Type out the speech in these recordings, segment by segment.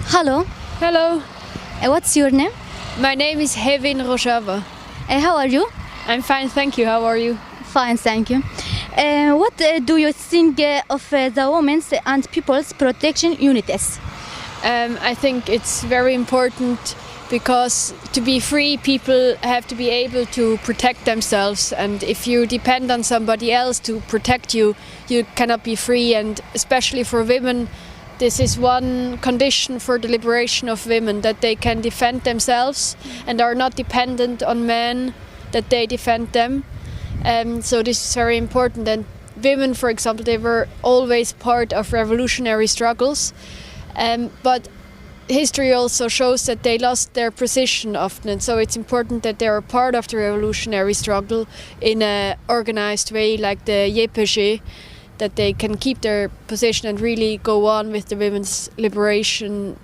Hello. Hello, What's your name? my name is Hevin Rojava. How are you? I'm fine, thank you. How are you? Fine, thank you. What do you think of the women's and people's protection units? I think it's very important because to be free, people have to be able to protect themselves. And if you depend on somebody else to protect you, you cannot be free. And especially for women, this is one condition for the liberation of women, that they can defend themselves and are not dependent on men, that they defend them. So this is very important. And women, for example, they were always part of revolutionary struggles. But history also shows that they lost their position often, and so it's important that they are part of the revolutionary struggle in an organized way, like the YPG, that they can keep their position and really go on with the women's liberation.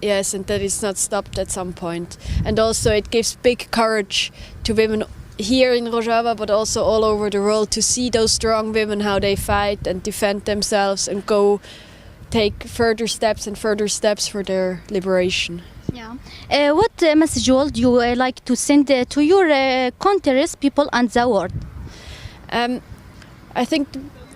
Yes, and that it's not stopped at some point. And also it gives big courage to women here in Rojava, but also all over the world, to see those strong women, how they fight and defend themselves and take further steps for their liberation. Yeah. What message would you like to send to your country's people and the world? I think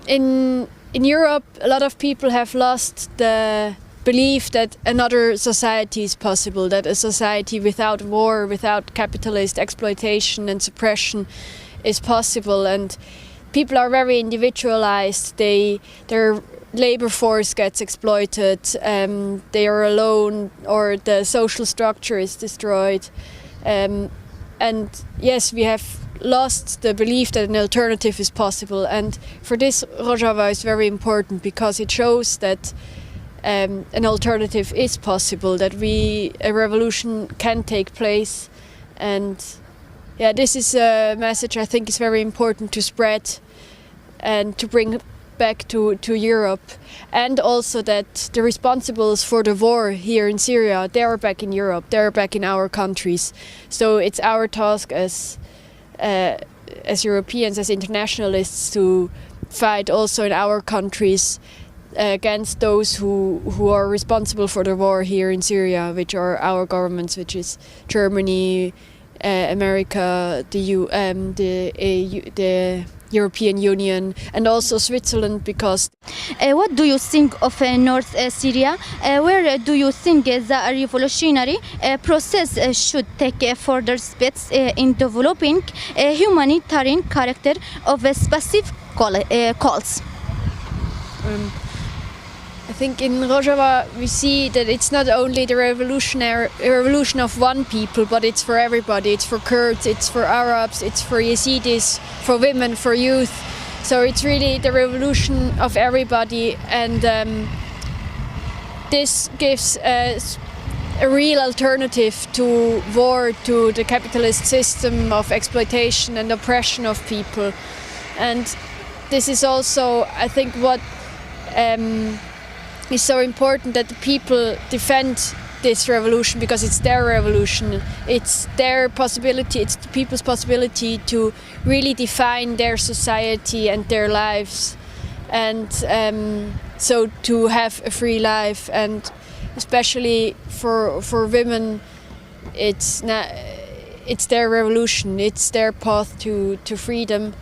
in Europe, a lot of people have lost the belief that another society is possible, that a society without war, without capitalist exploitation and suppression is possible. And people are very individualized. Their labor force gets exploited, they are alone, or the social structure is destroyed. And yes, we have lost the belief that an alternative is possible. And for this, Rojava is very important because it shows that an alternative is possible, that a revolution can take place. And yeah, this is a message I think is very important to spread and to bring back to Europe. And also that the responsibles for the war here in Syria, they are back in Europe, they are back in our countries. So it's our task as Europeans, as internationalists, to fight also in our countries against those who are responsible for the war here in Syria, which are our governments, which is Germany, America, the European Union, and also Switzerland. Because What do you think of North Syria? Where do you think the revolutionary process should take further steps in developing a humanitarian character of specific calls? I think in Rojava we see that it's not only the revolution of one people, but it's for everybody. It's for Kurds, it's for Arabs, it's for Yazidis, for women, for youth. So it's really the revolution of everybody, and this gives a real alternative to war, to the capitalist system of exploitation and oppression of people. And this is also, I think, what is so important, that the people defend this revolution because it's their revolution. It's their possibility, it's the people's possibility to really define their society and their lives, and so to have a free life. And especially for women, it's their revolution, it's their path to freedom.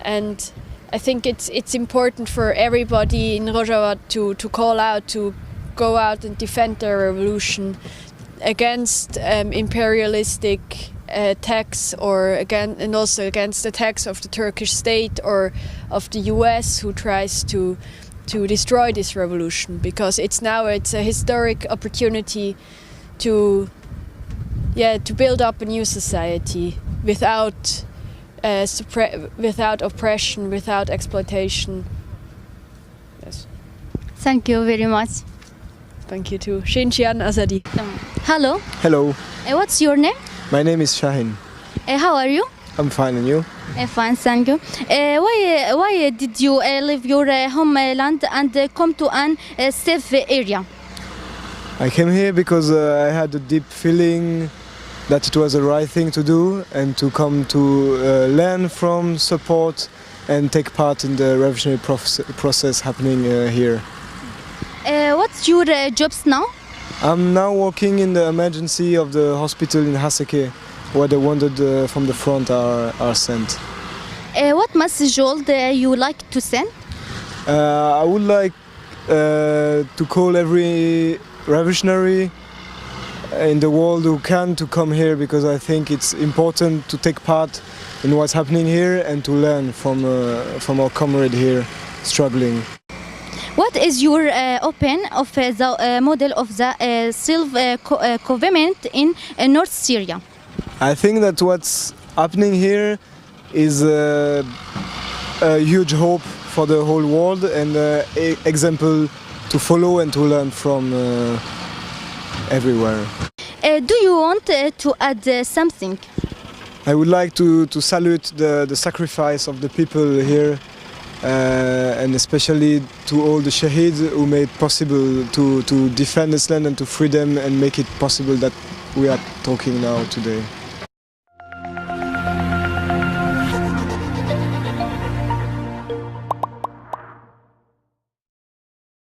And I think it's important for everybody in Rojava to call out, to go out and defend their revolution against imperialistic attacks, and also against attacks of the Turkish state or of the US, who tries to destroy this revolution. Because it's a historic opportunity to build up a new society without oppression, without exploitation. Yes. Thank you very much. Thank you too. Shinjian Azadi. Hello. Hello, What's your name? my name is Shahin. How are you? I'm fine, and you? Fine, thank you. Why did you leave your homeland and come to an safe area? I came here because I had a deep feeling that it was the right thing to do, and to come to learn from, support, and take part in the revolutionary process happening here. What what's your jobs now? I'm now working in the emergency of the hospital in Haseke, where the wounded from the front are sent. What message would you like to send? I would like to call every revolutionary in the world who can to come here, because I think it's important to take part in what's happening here and to learn from our comrade here struggling. What is your opinion of the model of the self-government in North Syria? I think that what's happening here is a huge hope for the whole world and an example to follow and to learn from everywhere. Do you want to add something? I would like to salute the sacrifice of the people here, and especially to all the shaheeds who made possible to defend this land and to free them and make it possible that we are talking now today.